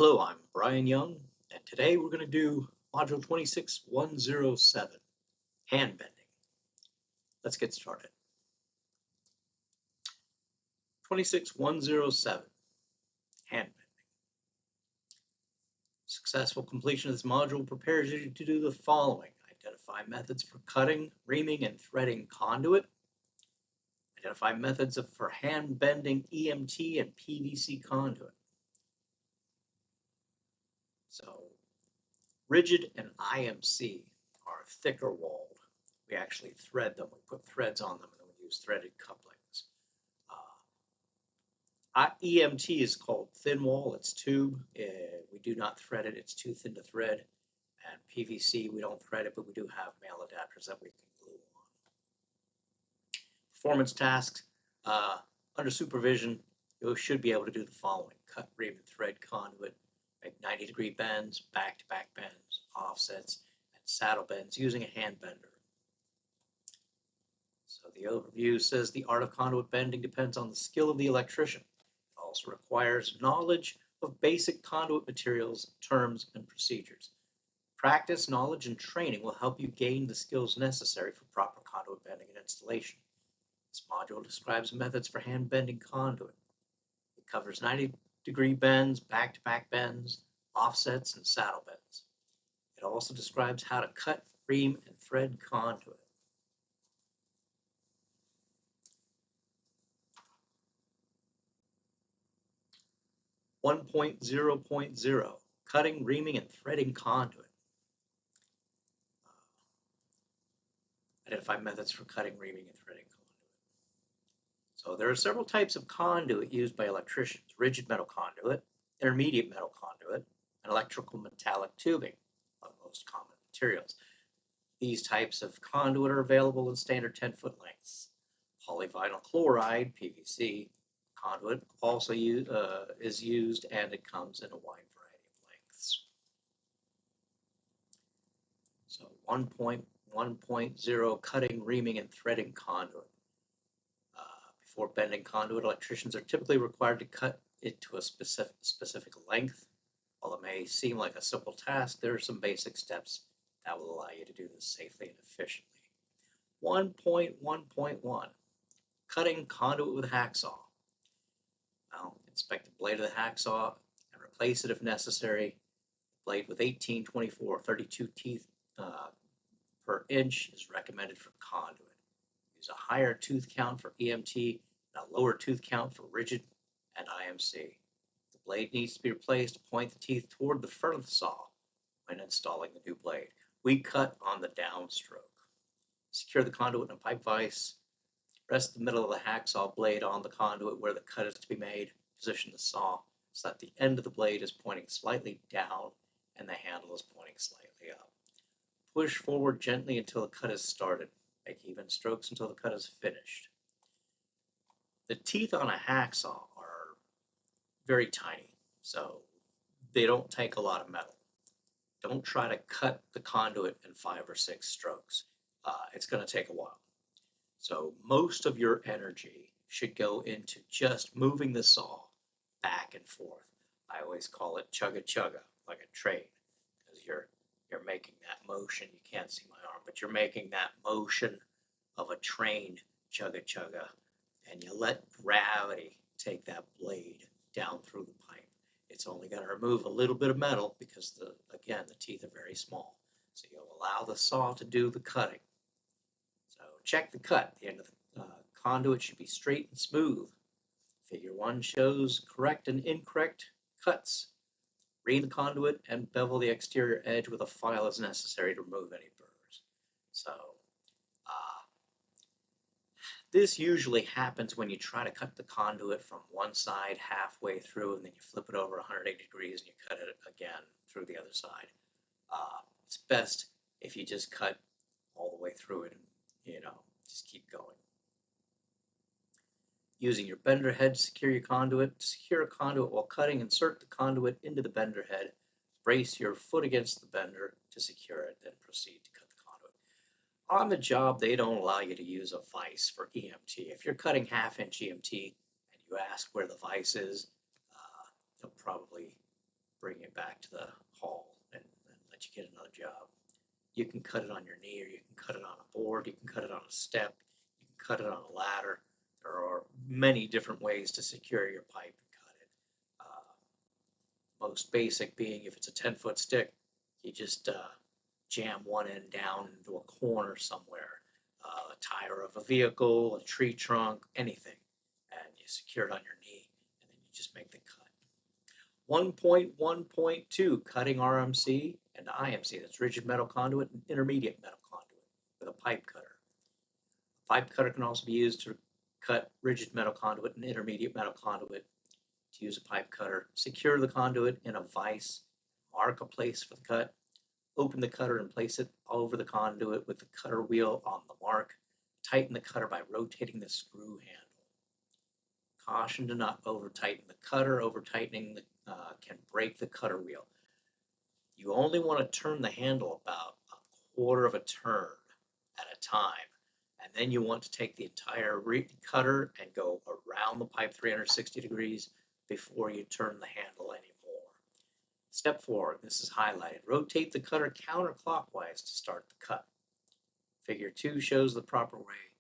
Hello, I'm Brian Young, and today we're going to do Module 26107, Hand Bending. Let's get started. 26107, Hand Bending. Successful completion of this module prepares you to do the following. Identify methods for cutting, reaming, and threading conduit. Identify methods for hand bending EMT and PVC conduit. So, rigid and IMC are thicker walled. We actually thread them. We put threads on them, and then we use threaded couplings. EMT is called thin wall. It's tube. We do not thread it. It's too thin to thread. And PVC, we don't thread it, but we do have male adapters that we can glue on. Performance tasks. Under supervision, you should be able to do the following. Cut, ream, and thread conduit. Make 90-degree bends, back-to-back bends, offsets, and saddle bends using a hand bender. So the overview says the art of conduit bending depends on the skill of the electrician. It also requires knowledge of basic conduit materials, terms, and procedures. Practice, knowledge, and training will help you gain the skills necessary for proper conduit bending and installation. This module describes methods for hand bending conduit. It covers 90-degree bends, back-to-back bends, offsets, and saddle bends. It also describes how to cut, ream, and thread conduit. One point zero, cutting, reaming, and threading conduit. Identify methods for cutting, reaming, and threading conduit. So there are several types of conduit used by electricians: rigid metal conduit, intermediate metal conduit, and electrical metallic tubing are the most common materials. These types of conduit are available in standard 10-foot lengths. Polyvinyl chloride, PVC, conduit also is used, and it comes in a wide variety of lengths. So 1.1.0, cutting, reaming, and threading conduit. Before bending conduit, electricians are typically required to cut it to a specific length. While it may seem like a simple task, there are some basic steps that will allow you to do this safely and efficiently. 1.1.1, cutting conduit with hacksaw. Now, inspect the blade of the hacksaw and replace it if necessary. The blade with 18, 24, 32 teeth per inch is recommended for conduit. Use a higher tooth count for EMT and a lower tooth count for rigid and IMC. The blade needs to be replaced. Point the teeth toward the front of the saw when installing the new blade. We cut on the downstroke. Secure the conduit in a pipe vise. Rest the middle of the hacksaw blade on the conduit where the cut is to be made. Position the saw so that the end of the blade is pointing slightly down and the handle is pointing slightly up. Push forward gently until the cut is started. Make even strokes until the cut is finished. The teeth on a hacksaw are very tiny, so they don't take a lot of metal. Don't try to cut the conduit in 5 or 6 strokes. It's going to take a while. So most of your energy should go into just moving the saw back and forth. I always call it chugga-chugga, like a train, because you're making that motion. You can't see my arm, but you're making that motion of a train, chugga-chugga, and you let gravity take that blade down through the pipe. It's only going to remove a little bit of metal because, the teeth are very small. So you'll allow the saw to do the cutting. So check the cut. The end of the conduit should be straight and smooth. Figure 1 shows correct and incorrect cuts. Ream the conduit and bevel the exterior edge with a file as necessary to remove any burrs. So this usually happens when you try to cut the conduit from one side halfway through and then you flip it over 180 degrees and you cut it again through the other side. It's best if you just cut all the way through it and, just keep going. Using your bender head to secure your conduit. To secure a conduit while cutting, insert the conduit into the bender head. Brace your foot against the bender to secure it, then proceed to cut the conduit. On the job, they don't allow you to use a vise for EMT. If you're cutting 1/2-inch EMT and you ask where the vise is, they'll probably bring you back to the hall and let you get another job. You can cut it on your knee, or you can cut it on a board, you can cut it on a step, you can cut it on a ladder. There are many different ways to secure your pipe and cut it. Most basic being, if it's a 10-foot stick, you just jam one end down into a corner somewhere, a tire of a vehicle, a tree trunk, anything, and you secure it on your knee, and then you just make the cut. 1.1.2, cutting RMC and IMC, that's rigid metal conduit and intermediate metal conduit with a pipe cutter. A pipe cutter can also be used to cut rigid metal conduit and intermediate metal conduit. To use a pipe cutter, secure the conduit in a vise, mark a place for the cut, open the cutter and place it over the conduit with the cutter wheel on the mark. Tighten the cutter by rotating the screw handle. Caution to not over tighten the cutter. Over tightening can break the cutter wheel. You only want to turn the handle about a quarter of a turn at a time, and then you want to take the entire cutter and go around the pipe 360 degrees before you turn the handle anymore. Step 4, this is highlighted. Rotate the cutter counterclockwise to start the cut. Figure 2 shows the proper way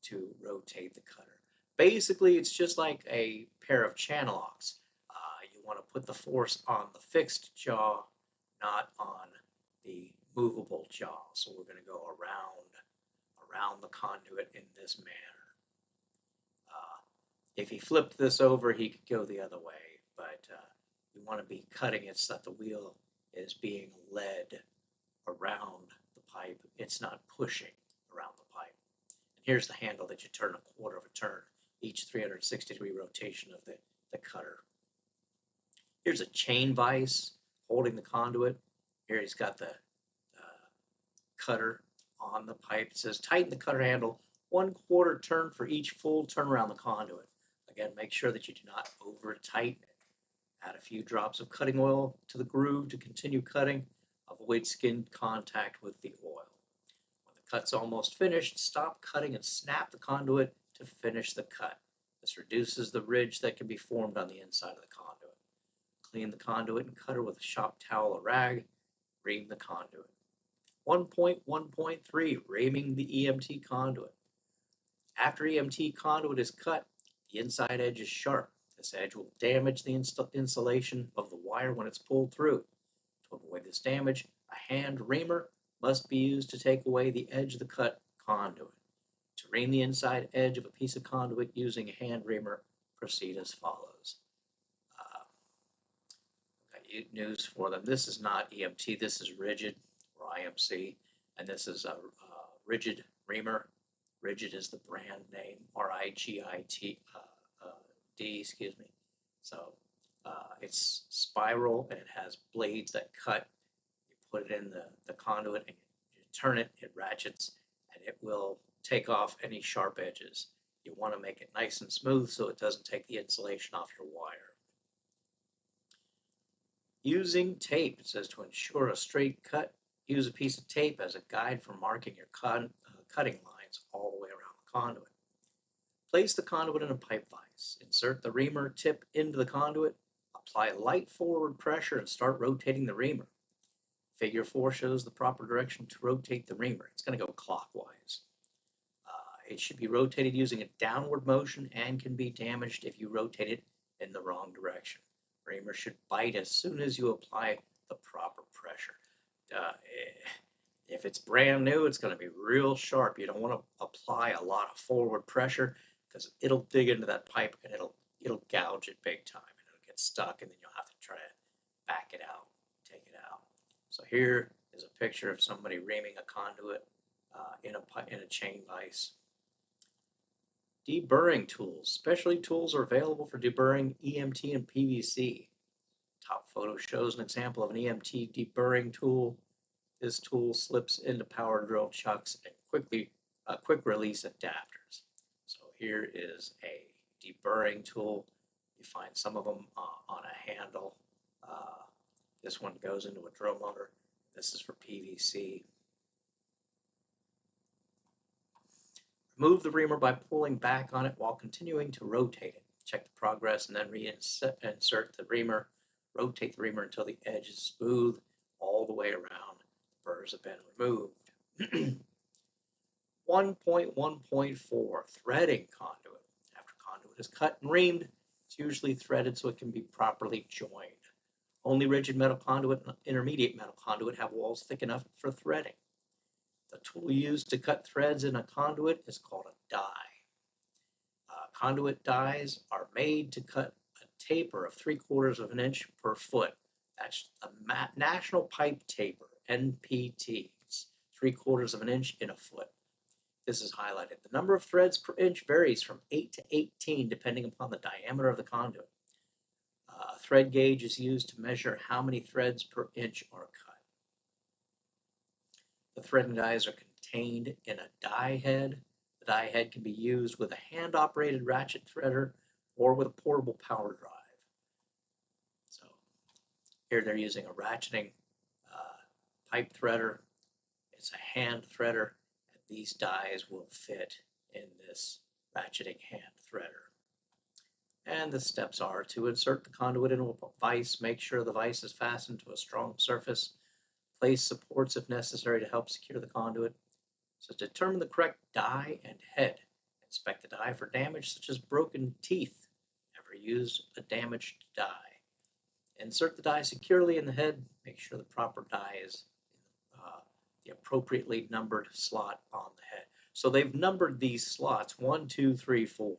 to rotate the cutter. Basically, it's just like a pair of channel locks. You want to put the force on the fixed jaw, not on the movable jaw. So we're going to go around the conduit in this manner. If he flipped this over, he could go the other way, but you want to be cutting it so that the wheel is being led around the pipe. It's not pushing around the pipe. And here's the handle that you turn a quarter of a turn, each 360-degree rotation of the cutter. Here's a chain vise holding the conduit. Here he's got the cutter on the pipe. It says tighten the cutter handle 1/4 turn for each full turn around the conduit. Again, make sure that you do not over tighten it. Add a few drops of cutting oil to the groove to continue cutting. Avoid skin contact with the oil. When the cut's almost finished, stop cutting and snap the conduit to finish the cut. This reduces the ridge that can be formed on the inside of the conduit. Clean the conduit and cutter with a shop towel or rag. Ream the conduit. 1.1.3, reaming the EMT conduit. After EMT conduit is cut, the inside edge is sharp. This edge will damage the insulation of the wire when it's pulled through. To avoid this damage, a hand reamer must be used to take away the edge of the cut conduit. To ream the inside edge of a piece of conduit using a hand reamer, proceed as follows. News for them. This is not EMT, this is rigid or IMC, and this is a rigid reamer. Rigid is the brand name, RIGID, excuse me. So it's spiral and it has blades that cut. You put it in the conduit and you turn it, it ratchets, and it will take off any sharp edges. You want to make it nice and smooth so it doesn't take the insulation off your wire. Using tape, it says to ensure a straight cut, use a piece of tape as a guide for marking your cutting lines all the way around the conduit. Place the conduit in a pipe vise. Insert the reamer tip into the conduit. Apply light forward pressure and start rotating the reamer. Figure 4 shows the proper direction to rotate the reamer. It's going to go clockwise. It should be rotated using a downward motion and can be damaged if you rotate it in the wrong direction. Reamer should bite as soon as you apply the proper pressure. If it's brand new, it's going to be real sharp. You don't want to apply a lot of forward pressure because it'll dig into that pipe and it'll gouge it big time and it'll get stuck, and then you'll have to try to back it out, take it out. So here is a picture of somebody reaming a conduit in a chain vise. Deburring tools. Specialty tools are available for deburring EMT and PVC. Top photo shows an example of an EMT deburring tool. This tool slips into power drill chucks and quick release adapters. So here is a deburring tool. You find some of them on a handle. This one goes into a drill motor. This is for PVC. Remove the reamer by pulling back on it while continuing to rotate it. Check the progress and then reinsert the reamer Rotate the reamer until the edge is smooth all the way around. The burrs have been removed. 1.1.4 Threading Conduit. After conduit is cut and reamed, it's usually threaded so it can be properly joined. Only rigid metal conduit and intermediate metal conduit have walls thick enough for threading. The tool used to cut threads in a conduit is called a die. Conduit dies are made to cut a taper of 3/4 of an inch per foot. That's a National Pipe Taper, NPTs, 3/4 of an inch in a foot. This is highlighted. The number of threads per inch varies from 8 to 18 depending upon the diameter of the conduit. A thread gauge is used to measure how many threads per inch are cut. The threading dies are contained in a die head. The die head can be used with a hand-operated ratchet threader or with a portable power drive. So here they're using a ratcheting pipe threader. It's a hand threader, and these dies will fit in this ratcheting hand threader. And the steps are to insert the conduit into a vise, make sure the vise is fastened to a strong surface, place supports if necessary to help secure the conduit. So determine the correct die and head. Inspect the die for damage such as broken teeth. Never use a damaged die. Insert the die securely in the head. Make sure the proper die is in the appropriately numbered slot on the head. So they've numbered these slots 1, 2, 3, 4.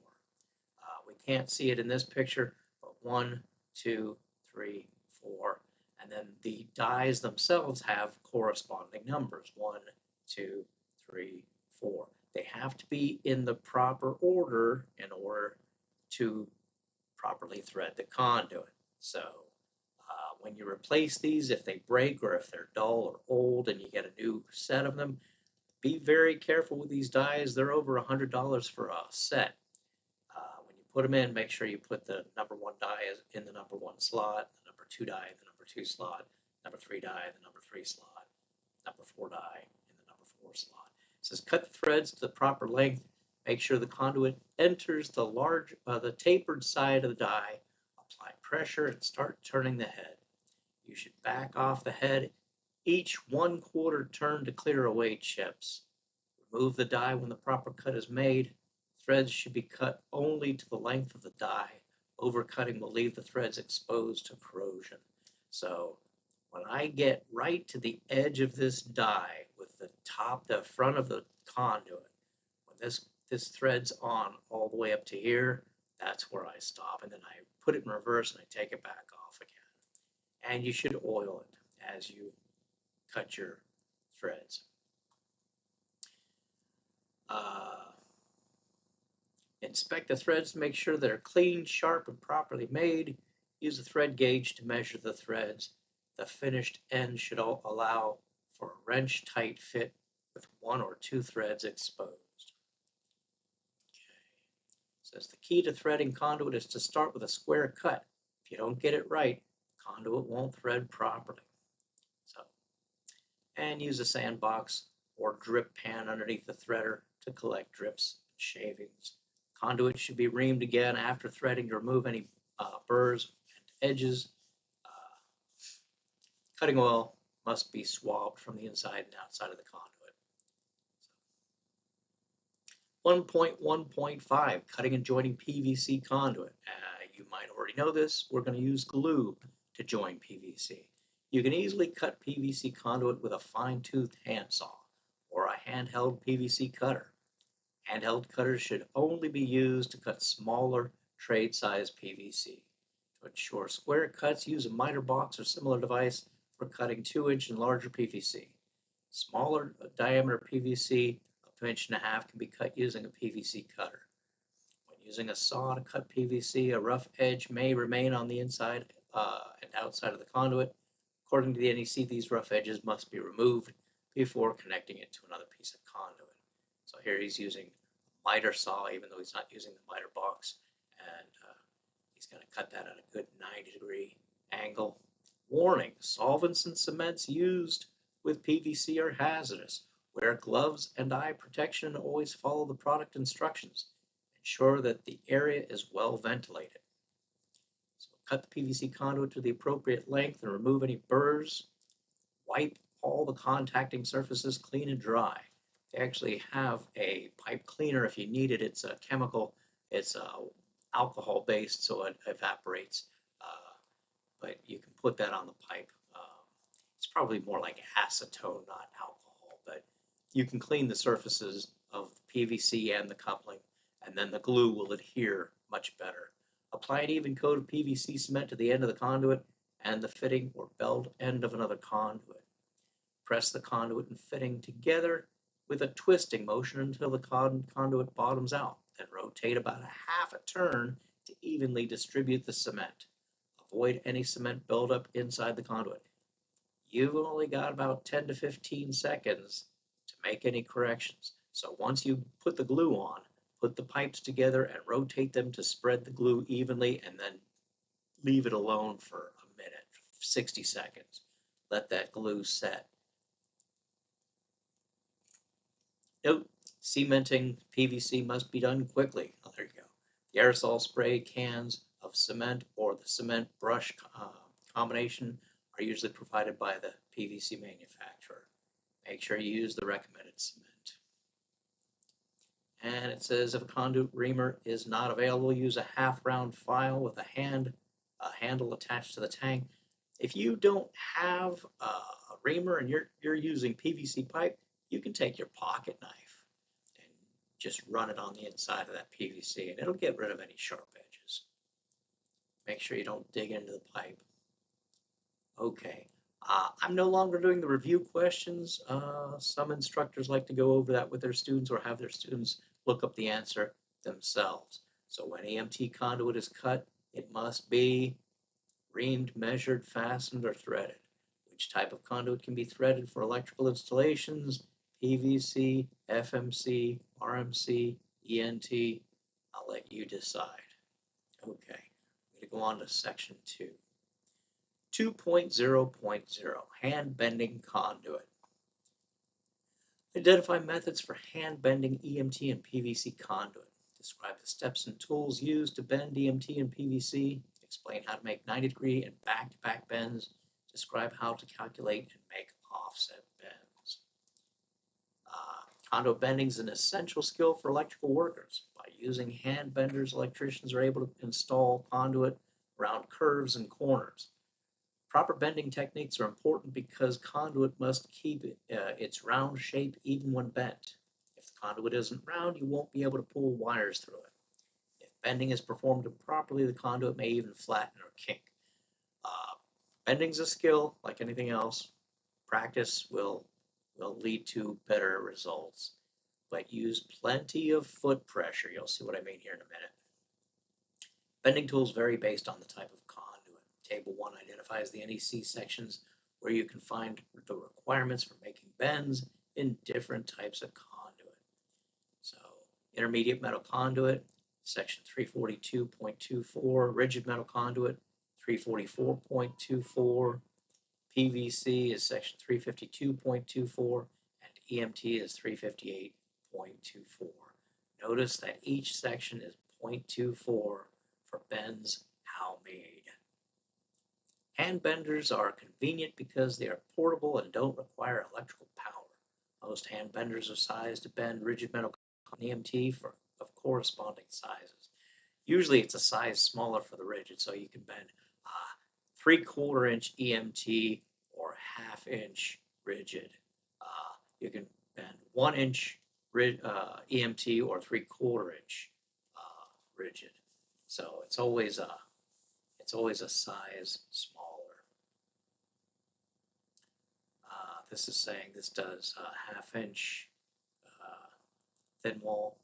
We can't see it in this picture, but 1, 2, 3, 4. And then the dies themselves have corresponding numbers 1, 2, 3, 4. They have to be in the proper order in order to properly thread the conduit. So when you replace these, if they break or if they're dull or old and you get a new set of them, be very careful with these dies. They're over $100 for a set. When you put them in, make sure you put the number 1 die in the number 1 slot, the number 2 die in the number 2 slot, number 3 die in the number 3 slot, number 4 die in the number 4 slot. It says cut the threads to the proper length. Make sure the conduit enters the tapered side of the die. Apply pressure and start turning the head. You should back off the head each 1/4 turn to clear away chips. Remove the die when the proper cut is made. Threads should be cut only to the length of the die. Overcutting will leave the threads exposed to corrosion. So when I get right to the edge of this die with the front of the conduit, when this thread's on all the way up to here, that's where I stop. And then I put it in reverse and I take it back off again. And you should oil it as you cut your threads. Inspect the threads to make sure they're clean, sharp, and properly made. Use a thread gauge to measure the threads. The finished end should allow for a wrench-tight fit with 1 or 2 threads exposed. It says the key to threading conduit is to start with a square cut. If you don't get it right, conduit won't thread properly. And use a sandbox or drip pan underneath the threader to collect drips and shavings. Conduit should be reamed again after threading to remove any burrs and edges. Cutting oil must be swabbed from the inside and outside of the conduit. 1.1.5 Cutting and joining PVC conduit. You might already know this. We're going to use glue to join PVC. You can easily cut PVC conduit with a fine-toothed handsaw or a handheld PVC cutter. Handheld cutters should only be used to cut smaller trade-size PVC. To ensure square cuts, use a miter box or similar device for cutting 2-inch and larger PVC. Smaller diameter PVC, up to 1.5 inches, can be cut using a PVC cutter. When using a saw to cut PVC, a rough edge may remain on the inside and outside of the conduit. According to the NEC, these rough edges must be removed before connecting it to another piece of conduit. So here he's using a miter saw, even though he's not using the miter box, and he's going to cut that at a good 90-degree angle. Warning, solvents and cements used with PVC are hazardous. Wear gloves and eye protection and always follow the product instructions. Ensure that the area is well ventilated. So Cut the PVC conduit to the appropriate length and remove any burrs. Wipe all the contacting surfaces clean and dry. They actually have a pipe cleaner if you need it. It's a chemical, it's alcohol based, so it evaporates. But you can put that on the pipe. It's probably more like acetone, not alcohol, but you can clean the surfaces of the PVC and the coupling, and then the glue will adhere much better. Apply an even coat of PVC cement to the end of the conduit and the fitting or belt end of another conduit. Press the conduit and fitting together with a twisting motion until the conduit bottoms out. Then rotate about a half a turn to evenly distribute the cement. Avoid any cement buildup inside the conduit. You've only got about 10 to 15 seconds to make any corrections. So once you put the glue on, put the pipes together and rotate them to spread the glue evenly, and then leave it alone for a minute, 60 seconds. Let that glue set. Note, cementing PVC must be done quickly. Oh, there you go. The aerosol spray cans of cement or the cement brush combination are usually provided by the PVC manufacturer. Make sure you use the recommended cement. And it says if a conduit reamer is not available, use a half round file with a handle attached to the tank. If you don't have a reamer and you're using PVC pipe, you can take your pocket knife and just run it on the inside of that PVC, and it'll get rid of any sharp edges. Make sure you don't dig into the pipe. Okay, I'm no longer doing the review questions. Some instructors like to go over that with their students or have their students look up the answer themselves. So when EMT conduit is cut, it must be reamed, measured, fastened, or threaded. Which type of conduit can be threaded for electrical installations? PVC, FMC, RMC, ENT. I'll let you decide. Okay, I'm going to go on to section 2. 2.0.0, hand bending conduit. Identify methods for hand bending EMT and PVC conduit. Describe the steps and tools used to bend EMT and PVC. Explain how to make 90-degree and back-to-back bends. Describe how to calculate and make offset bends. Conduit bending is an essential skill for electrical workers. By using hand benders, electricians are able to install conduit around curves and corners. Proper bending techniques are important because conduit must keep its round shape even when bent. If the conduit isn't round, you won't be able to pull wires through it. If bending is performed improperly, the conduit may even flatten or kink. Bending's a skill like anything else. Practice will lead to better results, but use plenty of foot pressure. You'll see what I mean here in a minute. Bending tools vary based on the type of conduit. Table 1 identifies the NEC sections where you can find the requirements for making bends in different types of conduit. So, intermediate metal conduit, section 342.24, rigid metal conduit, 344.24, PVC is section 352.24, and EMT is 358.24. Notice that each section is 0.24 for bends how made. Hand benders are convenient because they are portable and don't require electrical power. Most hand benders are sized to bend rigid metal EMT of corresponding sizes. Usually it's a size smaller for the rigid, so you can bend 3/4 inch EMT or 1/2 inch rigid. You can bend 1 inch EMT or 3/4 inch rigid. So it's always a size smaller. This is saying this does 1/2 inch thin wall,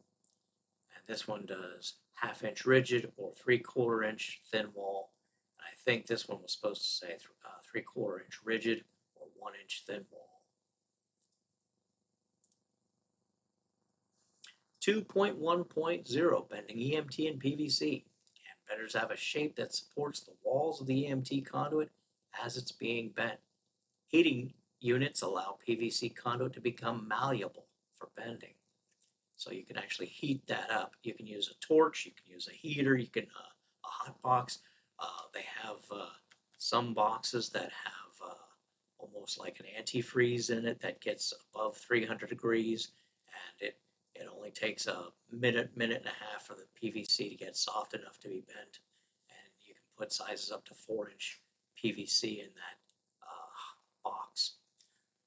and this one does 1/2 inch rigid or 3/4 inch thin wall. And I think this one was supposed to say 3/4 inch rigid or 1 inch thin wall. 2.1.0, bending EMT and PVC. Hand benders have a shape that supports the walls of the EMT conduit as it's being bent. Heating units allow PVC conduit to become malleable for bending. So you can actually heat that up. You can use a torch, you can use a heater, you can a hot box. They have some boxes that have almost like an antifreeze in it that gets above 300 degrees, and it only takes a minute and a half for the PVC to get soft enough to be bent, and you can put sizes up to 4-inch PVC in that box.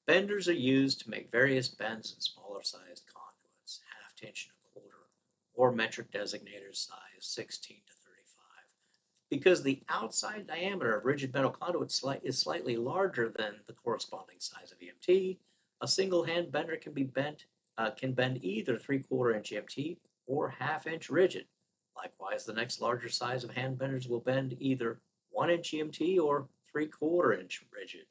Benders are used to make various bends in smaller sized conduits, half inch and a quarter, or metric designators size 16 to 35. Because the outside diameter of rigid metal conduit is slightly larger than the corresponding size of EMT, a single hand bender can bend either 3/4 inch EMT or half-inch rigid. Likewise, the next larger size of hand benders will bend either 1-inch EMT or 3/4 inch rigid.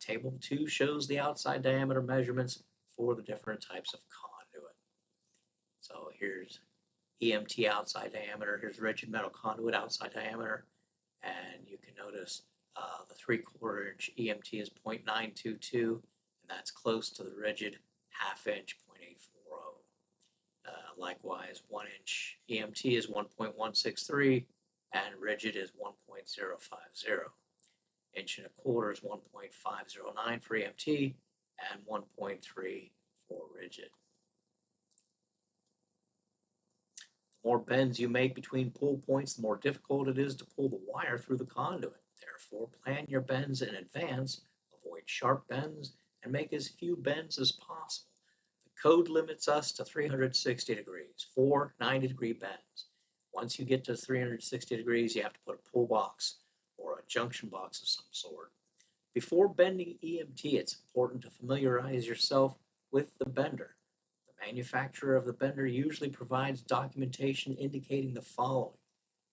Table 2 shows the outside diameter measurements for the different types of conduit. So here's EMT outside diameter, here's rigid metal conduit outside diameter, and you can notice the 3/4 inch EMT is 0.922, and that's close to the rigid half-inch 0.840. Likewise, 1-inch EMT is 1.163, and rigid is 1.050. Inch and a quarter is 1.509 for EMT and 1.3 for rigid. The more bends you make between pull points, the more difficult it is to pull the wire through the conduit. Therefore, plan your bends in advance, avoid sharp bends, and make as few bends as possible. The code limits us to 360 degrees, 4 90-degree bends. Once you get to 360 degrees, you have to put a pull box or a junction box of some sort. Before bending EMT, it's important to familiarize yourself with the bender. The manufacturer of the bender usually provides documentation indicating the following: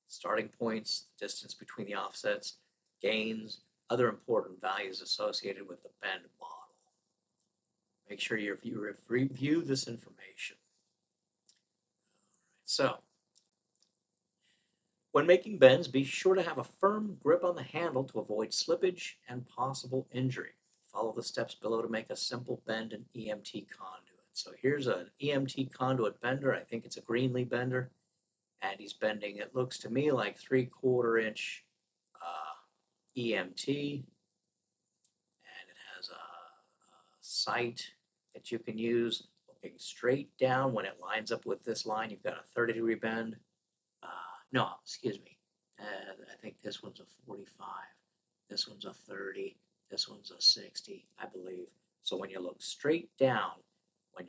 starting points, distance between the offsets, gains, other important values associated with the bend model. Make sure you review this information. So, when making bends, be sure to have a firm grip on the handle to avoid slippage and possible injury. Follow the steps below to make a simple bend in EMT conduit. So here's an EMT conduit bender. I think it's a Greenlee bender, and he's bending, it looks to me like 3/4 inch EMT, and it has a sight that you can use looking straight down. When it lines up with this line, you've got a 30-degree bend. No, excuse me. I think this one's a 45. This one's a 30. This one's a 60, I believe. So when you look straight down, when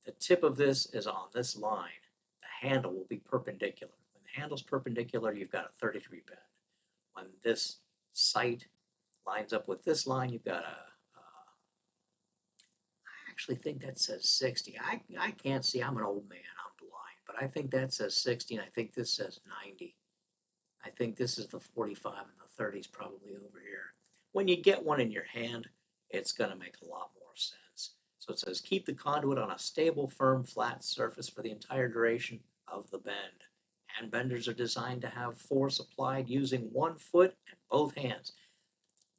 the tip of this is on this line, the handle will be perpendicular. When the handle's perpendicular, you've got a 30-degree bend. When this sight lines up with this line, you've got I actually think that says 60. I can't see. I'm an old man. I'm blind. But I think that says 60, and I think this says 90. I think this is the 45, and the 30 is probably over here. When you get one in your hand, it's going to make a lot more sense. So it says keep the conduit on a stable, firm, flat surface for the entire duration of the bend. Hand benders are designed to have force applied using one foot and both hands.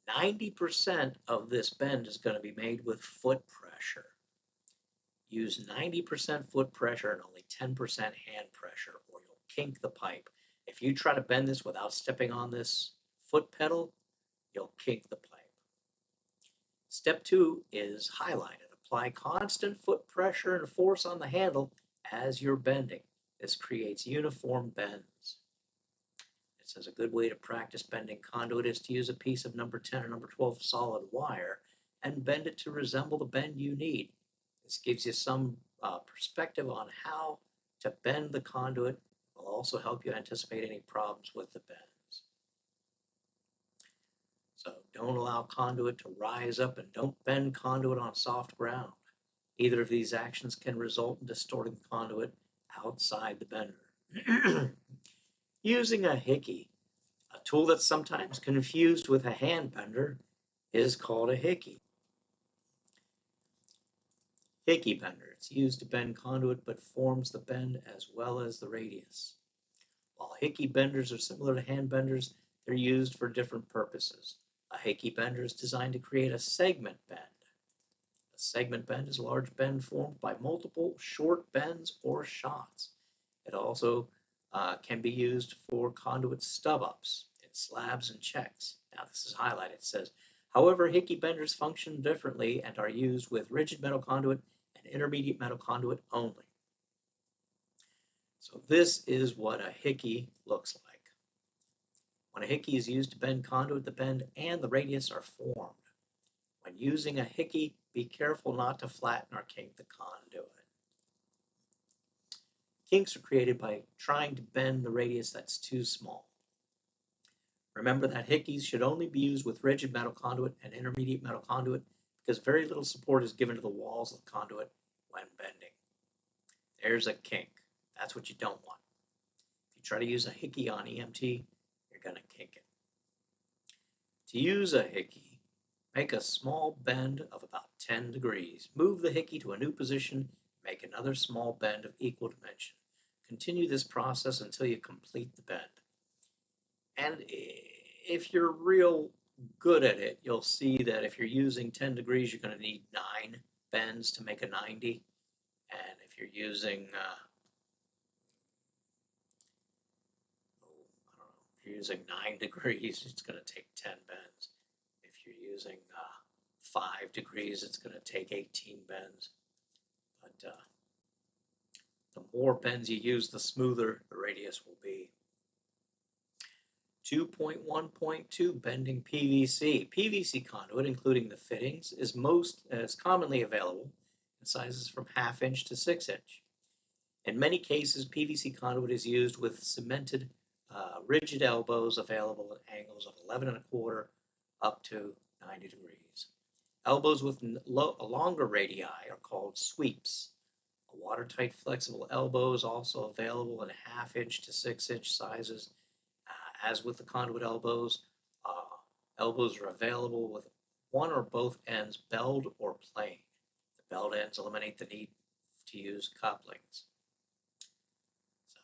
90% of this bend is going to be made with foot pressure. Use 90% foot pressure and only 10% hand pressure, or you'll kink the pipe. If you try to bend this without stepping on this foot pedal, you'll kink the pipe. Step 2 is highlighted. Apply constant foot pressure and force on the handle as you're bending. This creates uniform bends. It says a good way to practice bending conduit is to use a piece of number 10 or number 12 solid wire and bend it to resemble the bend you need. This gives you some perspective on how to bend the conduit. It will also help you anticipate any problems with the bends. So don't allow conduit to rise up, and don't bend conduit on soft ground. Either of these actions can result in distorting the conduit outside the bender. Using a hickey, a tool that's sometimes confused with a hand bender, is called a hickey. Hickey bender. It's used to bend conduit but forms the bend as well as the radius. While hickey benders are similar to hand benders, they're used for different purposes. A hickey bender is designed to create a segment bend. A segment bend is a large bend formed by multiple short bends or shots. It also can be used for conduit stub-ups in slabs and checks. Now this is highlighted. It says, however, Hickey benders function differently and are used with rigid metal conduit and intermediate metal conduit only. So this is what a Hickey looks like. When a Hickey is used to bend conduit, the bend and the radius are formed. When using a Hickey, be careful not to flatten or kink the conduit. Kinks are created by trying to bend the radius that's too small. Remember that Hickeys should only be used with rigid metal conduit and intermediate metal conduit because very little support is given to the walls of the conduit when bending. There's a kink. That's what you don't want. If you try to use a Hickey on EMT, you're going to kink it. To use a Hickey, make a small bend of about 10 degrees. Move the Hickey to a new position. Make another small bend of equal dimension. Continue this process until you complete the bend. And if you're real good at it, you'll see that if you're using 10 degrees, you're going to need 9 bends to make a 90. And if you're using, if you're using 9 degrees, it's going to take 10 bends. If you're using 5 degrees, it's going to take 18 bends. But the more bends you use, the smoother the radius will be. 2.1.2 Bending PVC. PVC conduit, including the fittings, is commonly available in sizes from 1/2 inch to 6 inch. In many cases, PVC conduit is used with cemented rigid elbows available at angles of 11 1/4 up to 90 degrees. Elbows with a longer radii are called sweeps. A watertight flexible elbow is also available in 1/2 inch to 6 inch sizes. As with the conduit elbows, elbows are available with one or both ends belled or plain. The belled ends eliminate the need to use couplings. So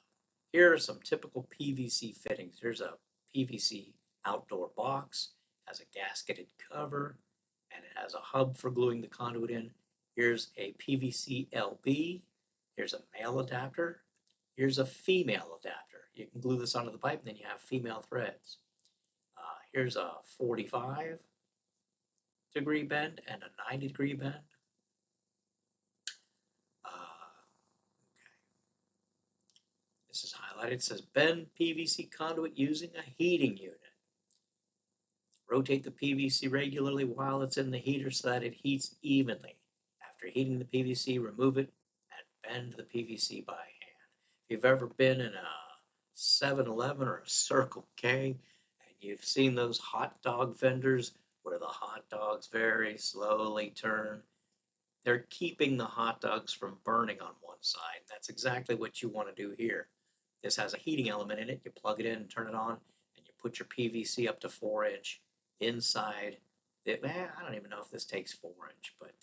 here are some typical PVC fittings. Here's a PVC outdoor box, has a gasketed cover, and it has a hub for gluing the conduit in. Here's a PVC LB. Here's a male adapter. Here's a female adapter. You can glue this onto the pipe, and then you have female threads. Here's a 45-degree bend and a 90-degree bend. Okay. This is highlighted. It says bend PVC conduit using a heating unit. Rotate the PVC regularly while it's in the heater so that it heats evenly. After heating the PVC, remove it and bend the PVC by hand. If you've ever been in a 7-Eleven or a Circle K, and you've seen those hot dog vendors where the hot dogs very slowly turn, they're keeping the hot dogs from burning on one side. That's exactly what you want to do here. This has a heating element in it. You plug it in and turn it on, and you put your PVC up to 4 inch inside. I don't even know if this takes 4 inch, but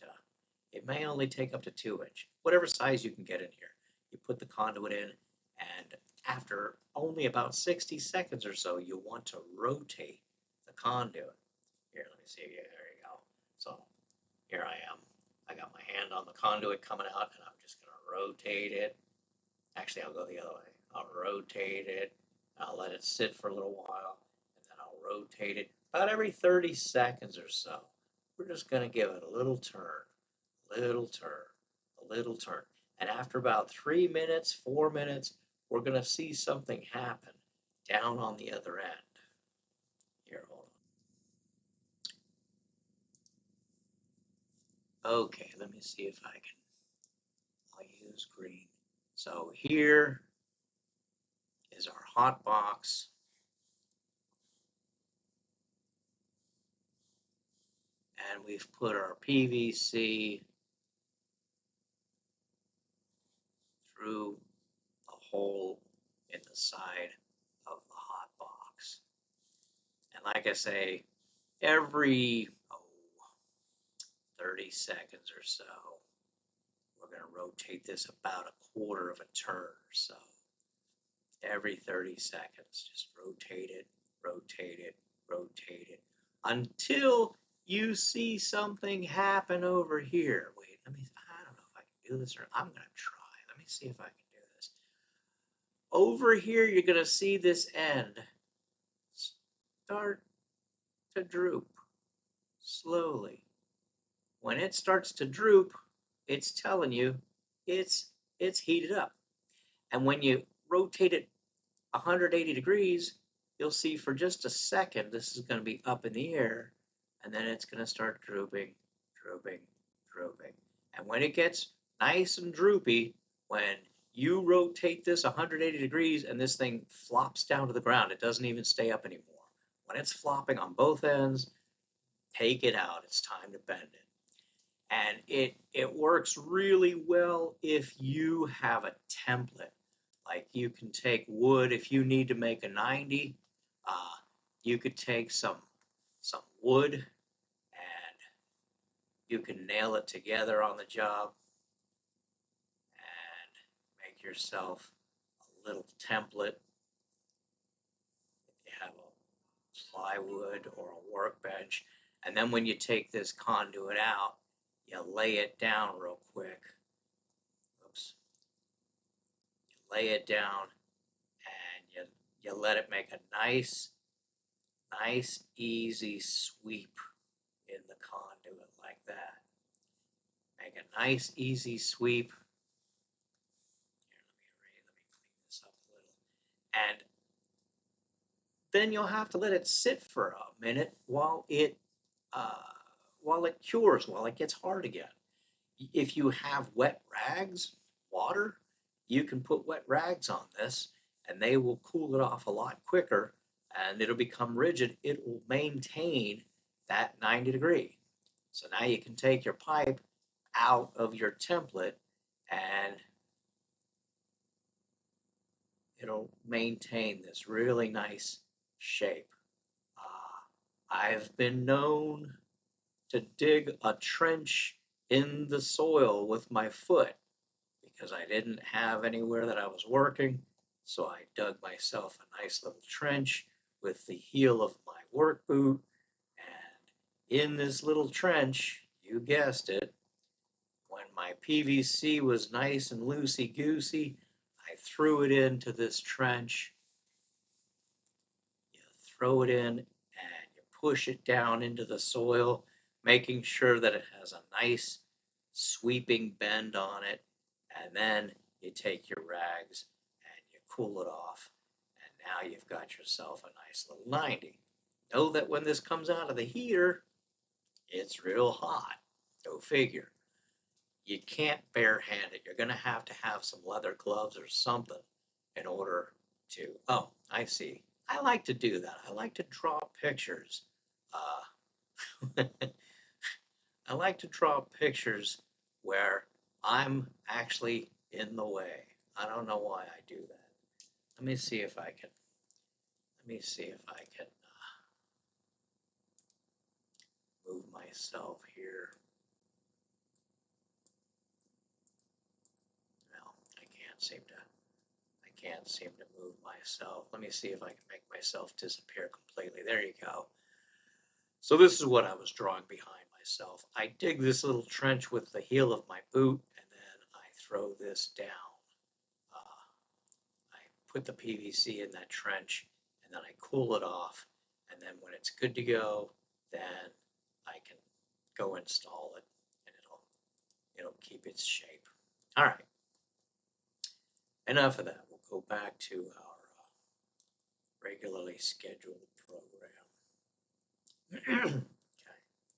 it may only take up to 2 inch. Whatever size you can get in here. You put the conduit in, and after only about 60 seconds or so, you want to rotate the conduit. Here, let me see. There you go. So here I am. I got my hand on the conduit coming out, and I'm just going to rotate it. Actually, I'll go the other way. I'll rotate it. I'll let it sit for a little while, and then I'll rotate it. About every 30 seconds or so, we're just going to give it a little turn, a little turn, a little turn. And after about 3 minutes, 4 minutes, we're going to see something happen down on the other end. Here, hold on. Okay, let me see if I'll use green. So here is our hot box. And we've put our PVC through a hole in the side of the hot box. And like I say, every 30 seconds or so, we're going to rotate this about a 1/4 of a turn or so. Every 30 seconds, just rotate it, rotate it, rotate it, until you see something happen over here. Wait, I don't know if I can do this, or I'm going to try. Let me see if I can do this. over here, you're going to see this end start to droop slowly. When it starts to droop, it's telling you it's heated up. And when you rotate it 180 degrees, you'll see for just a second this is going to be up in the air, and then it's going to start drooping, drooping, drooping. And when it gets nice and droopy, when you rotate this 180 degrees and this thing flops down to the ground, it doesn't even stay up anymore. When it's flopping on both ends, take it out. It's time to bend it. And it works really well if you have a template. Like you can take wood if you need to make a 90. You could take some wood and you can nail it together on the job and make yourself a little template. If you have a plywood or a workbench, and then when you take this conduit out, you lay it down real quick. Oops. You lay it down and you let it make a nice easy sweep in the conduit like that. Make a nice easy sweep. Here, let me clean this up a little. And then you'll have to let it sit for a minute while it cures, while it gets hard again. If you have wet rags, water, you can put wet rags on this and they will cool it off a lot quicker and it'll become rigid. It will maintain that 90 degree. So now you can take your pipe out of your template and it'll maintain this really nice shape. I've been known to dig a trench in the soil with my foot because I didn't have anywhere that I was working. So I dug myself a nice little trench with the heel of my work boot. And in this little trench, you guessed it, when my PVC was nice and loosey-goosey, I threw it into this trench. You throw it in and you push it down into the soil, making sure that it has a nice sweeping bend on it. And then you take your rags and you cool it off. And now you've got yourself a nice little 90. Know that when this comes out of the heater, it's real hot. Go figure. You can't barehand it. You're going to have some leather gloves or something in order to, oh, I see. I like to do that. I like to draw pictures. I like to draw pictures where I'm actually in the way. I don't know why I do that. Let me see if I can move myself here. No, I can't seem to move myself. Let me see if I can make myself disappear completely. There you go. So this is what I was drawing behind myself. I dig this little trench with the heel of my boot, and then I throw this down. I put the PVC in that trench, and then I cool it off. And then when it's good to go, then I can go install it, and it'll keep its shape. All right. Enough of that. We'll go back to our regularly scheduled